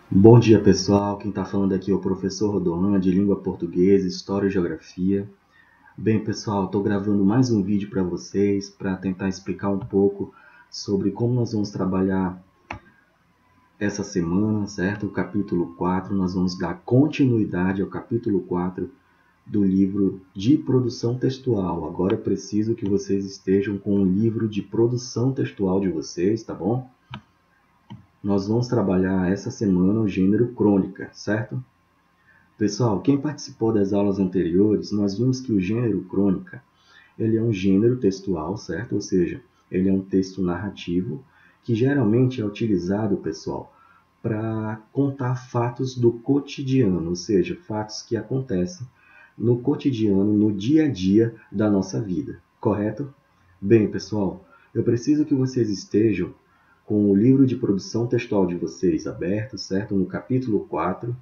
Bom dia, pessoal. Quem está falando aqui é o professor Rodoan, de Língua Portuguesa, História e Geografia. Bem, pessoal, estou gravando mais um vídeo para vocês, para tentar explicar um pouco sobre como nós vamos trabalhar essa semana, certo? O capítulo 4, nós vamos dar continuidade ao capítulo 4 do livro de produção textual. Agora é preciso que vocês estejam com o livro de produção textual de vocês, tá bom? Nós vamos trabalhar essa semana o gênero crônica, certo? Pessoal, quem participou das aulas anteriores, nós vimos que o gênero crônica, ele é um gênero textual, certo? Ou seja, ele é um texto narrativo que geralmente é utilizado, pessoal, para contar fatos do cotidiano, ou seja, fatos que acontecem no cotidiano, no dia a dia da nossa vida, correto? Bem, pessoal, eu preciso que vocês estejam com o livro de produção textual de vocês aberto, certo? No capítulo 4.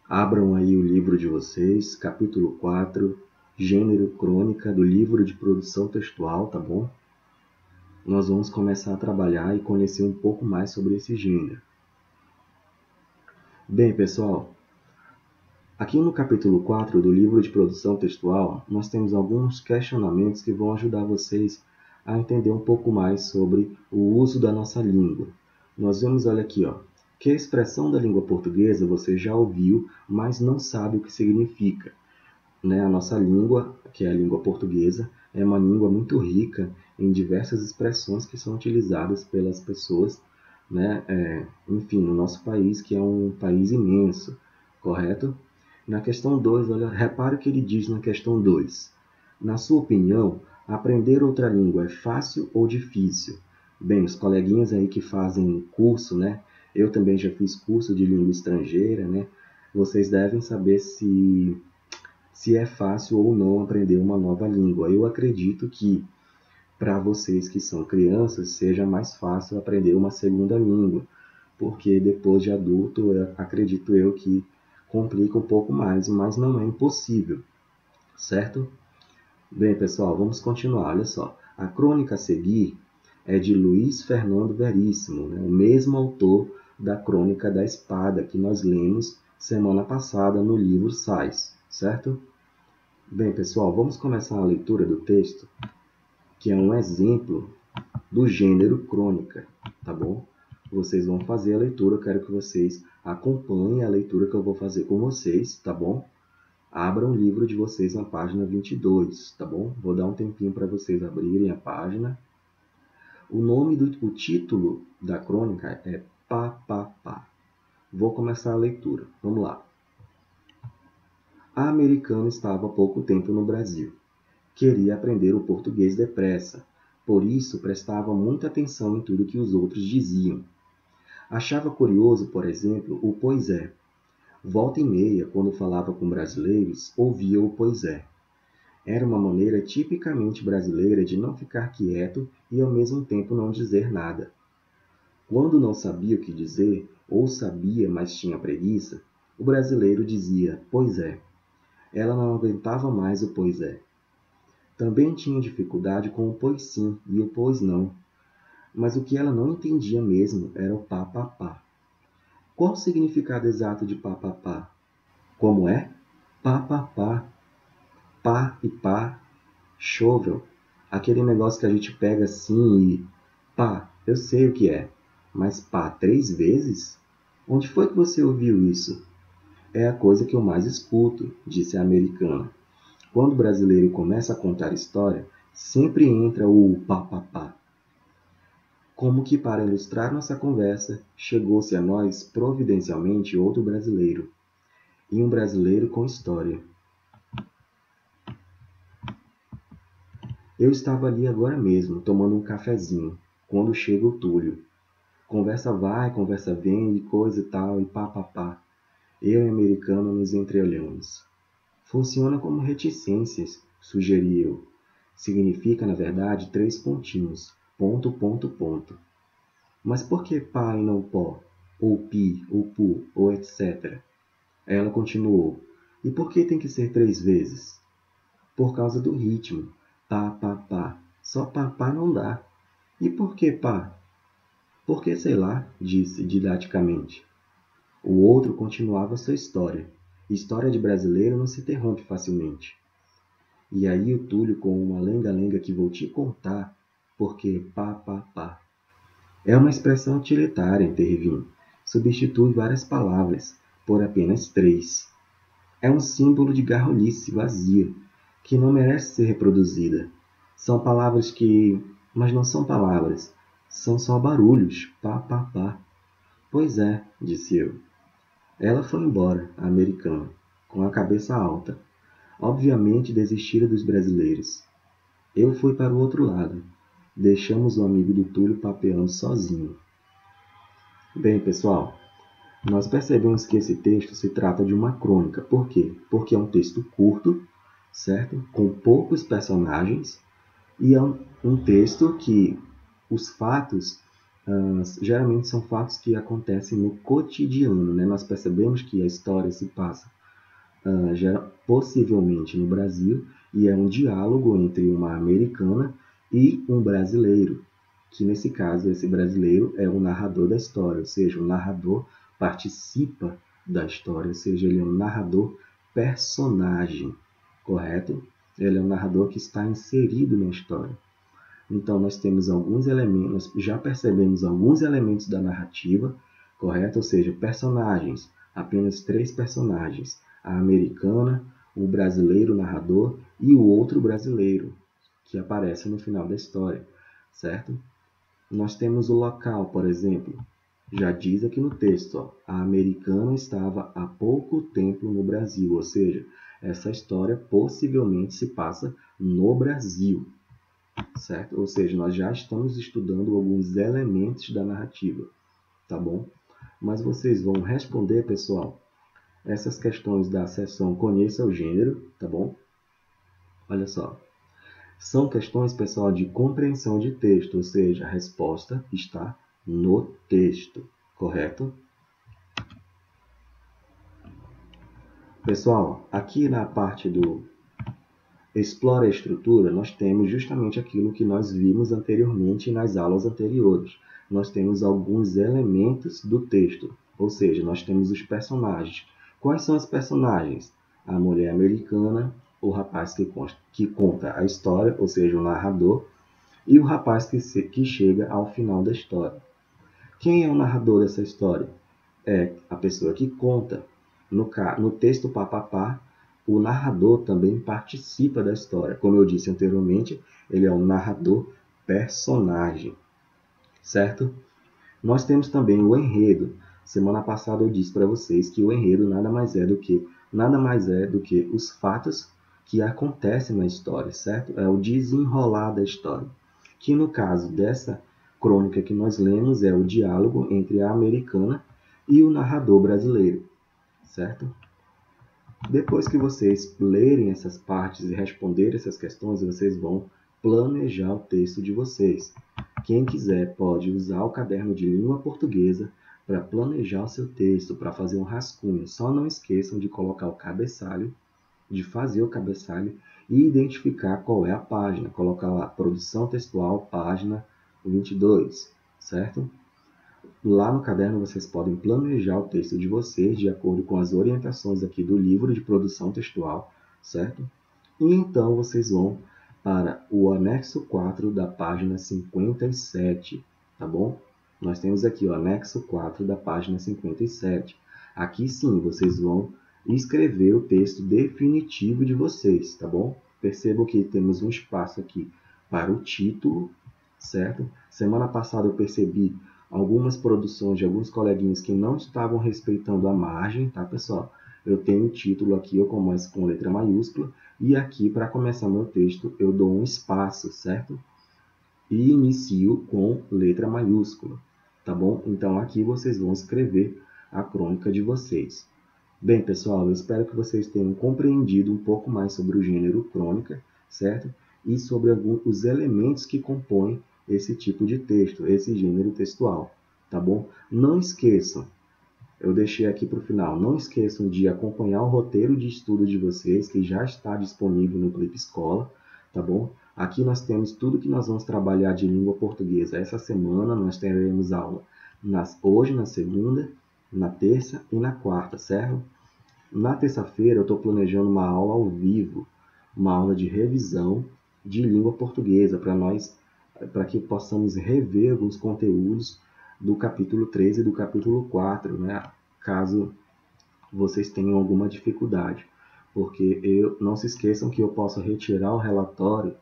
Abram aí o livro de vocês, capítulo 4, gênero crônica do livro de produção textual, tá bom? Nós vamos começar a trabalhar e conhecer um pouco mais sobre esse gênero. Bem, pessoal, aqui no capítulo 4 do livro de produção textual, nós temos alguns questionamentos que vão ajudar vocês a entender um pouco mais sobre o uso da nossa língua. Nós vemos, olha aqui, ó, que a expressão da língua portuguesa você já ouviu, mas não sabe o que significa. Né? A nossa língua, que é a língua portuguesa, é uma língua muito rica em diversas expressões que são utilizadas pelas pessoas, né? Enfim, no nosso país, que é um país imenso, correto? Na questão 2, olha, repare o que ele diz na questão 2. Na sua opinião, aprender outra língua é fácil ou difícil? Bem, os coleguinhas aí que fazem curso, né? Eu também já fiz curso de língua estrangeira, né? Vocês devem saber se é fácil ou não aprender uma nova língua. Eu acredito que para vocês que são crianças seja mais fácil aprender uma segunda língua, porque depois de adulto, acredito eu que complica um pouco mais, mas não é impossível, certo? Bem, pessoal, vamos continuar. Olha só, a crônica a seguir é de Luiz Fernando Veríssimo, né? O mesmo autor da Crônica da Espada que nós lemos semana passada no livro Sais, certo? Bem, pessoal, vamos começar a leitura do texto, que é um exemplo do gênero crônica, tá bom? Vocês vão fazer a leitura, eu quero que vocês acompanhem a leitura que eu vou fazer com vocês, tá bom? Abram o livro de vocês na página 22, tá bom? Vou dar um tempinho para vocês abrirem a página. O título da crônica é Pá, Pá, Pá. Vou começar a leitura, vamos lá. A americana estava há pouco tempo no Brasil. Queria aprender o português depressa, por isso prestava muita atenção em tudo que os outros diziam. Achava curioso, por exemplo, o pois é. Volta e meia, quando falava com brasileiros, ouvia o pois é. Era uma maneira tipicamente brasileira de não ficar quieto e ao mesmo tempo não dizer nada. Quando não sabia o que dizer, ou sabia, mas tinha preguiça, o brasileiro dizia pois é. Ela não aguentava mais o pois é. Também tinha dificuldade com o pois sim e o pois não. Mas o que ela não entendia mesmo era o pá, pá, pá. Qual o significado exato de pá, pá, pá? Como é? Pá, pá, pá. Pá e pá. Shovel. Aquele negócio que a gente pega assim e... Pá, eu sei o que é. Mas pá 3 vezes? Onde foi que você ouviu isso? É a coisa que eu mais escuto, disse a americana. Quando o brasileiro começa a contar história, sempre entra o pá, pá, pá. Como que para ilustrar nossa conversa, chegou-se a nós providencialmente outro brasileiro. E um brasileiro com história. Eu estava ali agora mesmo, tomando um cafezinho, quando chega o Túlio. Conversa vai, conversa vem, e coisa e tal, e pá, pá, pá. Eu e o americano nos entreolhamos. Funciona como reticências, sugeri eu. Significa, na verdade, 3 pontinhos. Ponto, ponto, ponto. Mas por que pá e não pó? Ou pi, ou pu, ou etc. Ela continuou. E por que tem que ser 3 vezes? Por causa do ritmo. Pá, pá, pá. Só pá, pá não dá. E por que pá? Porque, sei lá, disse didaticamente. O outro continuava sua história. História de brasileiro não se interrompe facilmente. E aí o Túlio com uma lenga-lenga que vou te contar, porque pá, pá, pá. É uma expressão utilitária, intervim. Substitui várias palavras por apenas três. É um símbolo de garrulice vazia, que não merece ser reproduzida. São palavras que... mas não são palavras. São só barulhos. Pá, pá, pá. Pois é, disse eu. Ela foi embora, a americana, com a cabeça alta. Obviamente desistira dos brasileiros. Eu fui para o outro lado. Deixamos o amigo do Túlio papeando sozinho. Bem, pessoal, nós percebemos que esse texto se trata de uma crônica. Por quê? Porque é um texto curto, certo? Com poucos personagens, e é um texto que os fatos geralmente são fatos que acontecem no cotidiano, né? Nós percebemos que a história se passa possivelmente no Brasil, e é um diálogo entre uma americana e um brasileiro, que nesse caso esse brasileiro é o narrador da história, ou seja, o narrador participa da história, ou seja, ele é um narrador personagem, correto? Ele é um narrador que está inserido na história. Então nós temos alguns elementos, nós já percebemos alguns elementos da narrativa, correto? Ou seja, personagens, apenas três personagens, a americana, o brasileiro narrador e o outro brasileiro, que aparece no final da história, certo? Nós temos o local, por exemplo. Já diz aqui no texto, ó, a americana estava há pouco tempo no Brasil, ou seja, essa história possivelmente se passa no Brasil, certo? Ou seja, nós já estamos estudando alguns elementos da narrativa, tá bom? Mas vocês vão responder, pessoal, essas questões da seção Conheça o Gênero, tá bom? Olha só. São questões, pessoal, de compreensão de texto, ou seja, a resposta está no texto, correto? Pessoal, aqui na parte do Explora a Estrutura, nós temos justamente aquilo que nós vimos anteriormente nas aulas anteriores. Nós temos alguns elementos do texto, ou seja, nós temos os personagens. Quais são os personagens? A mulher americana, o rapaz que conta a história, ou seja, o narrador, e o rapaz que chega ao final da história. Quem é o narrador dessa história? É a pessoa que conta. No texto Papapá, o narrador também participa da história. Como eu disse anteriormente, ele é um narrador personagem, certo? Nós temos também o enredo. Semana passada eu disse para vocês que o enredo nada mais é do que os fatos que acontecem na história, certo? É o desenrolar da história. Que no caso dessa crônica que nós lemos é o diálogo entre a americana e o narrador brasileiro, certo? Depois que vocês lerem essas partes e responderem essas questões, vocês vão planejar o texto de vocês. Quem quiser pode usar o caderno de língua portuguesa para planejar o seu texto, para fazer um rascunho. Só não esqueçam de colocar o cabeçalho, de fazer o cabeçalho e identificar qual é a página. Colocar lá, produção textual, página 22, certo? Lá no caderno vocês podem planejar o texto de vocês de acordo com as orientações aqui do livro de produção textual, certo? E então vocês vão para o anexo 4 da página 57, tá bom? Nós temos aqui o anexo 4 da página 57. Aqui sim vocês vão escrever o texto definitivo de vocês, tá bom? Percebam que temos um espaço aqui para o título, certo? Semana passada eu percebi algumas produções de alguns coleguinhas que não estavam respeitando a margem, tá, pessoal? Eu tenho o título aqui, eu começo com letra maiúscula, e aqui, para começar meu texto, eu dou um espaço, certo? E inicio com letra maiúscula, tá bom? Então, aqui vocês vão escrever a crônica de vocês. Bem, pessoal, eu espero que vocês tenham compreendido um pouco mais sobre o gênero crônica, certo? E sobre os elementos que compõem esse tipo de texto, esse gênero textual, tá bom? Não esqueçam, eu deixei aqui para o final, não esqueçam de acompanhar o roteiro de estudo de vocês, que já está disponível no Clipe Escola, tá bom? Aqui nós temos tudo que nós vamos trabalhar de língua portuguesa essa semana, nós teremos aula hoje, na segunda, na terça e na quarta, certo? Na terça-feira eu estou planejando uma aula ao vivo, uma aula de revisão de língua portuguesa para que possamos rever alguns conteúdos do capítulo 13 e do capítulo 4, né? Caso vocês tenham alguma dificuldade. Porque não se esqueçam que eu posso retirar o relatório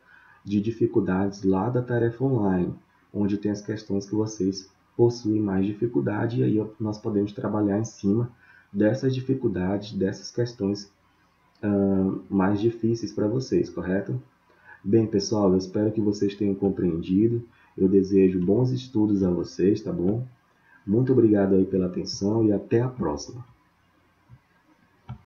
de dificuldades lá da tarefa online, onde tem as questões que vocês possuem mais dificuldade, e aí nós podemos trabalhar em cima dessas dificuldades, dessas questões mais difíceis para vocês, correto? Bem, pessoal, eu espero que vocês tenham compreendido. Eu desejo bons estudos a vocês, tá bom? Muito obrigado aí pela atenção e até a próxima.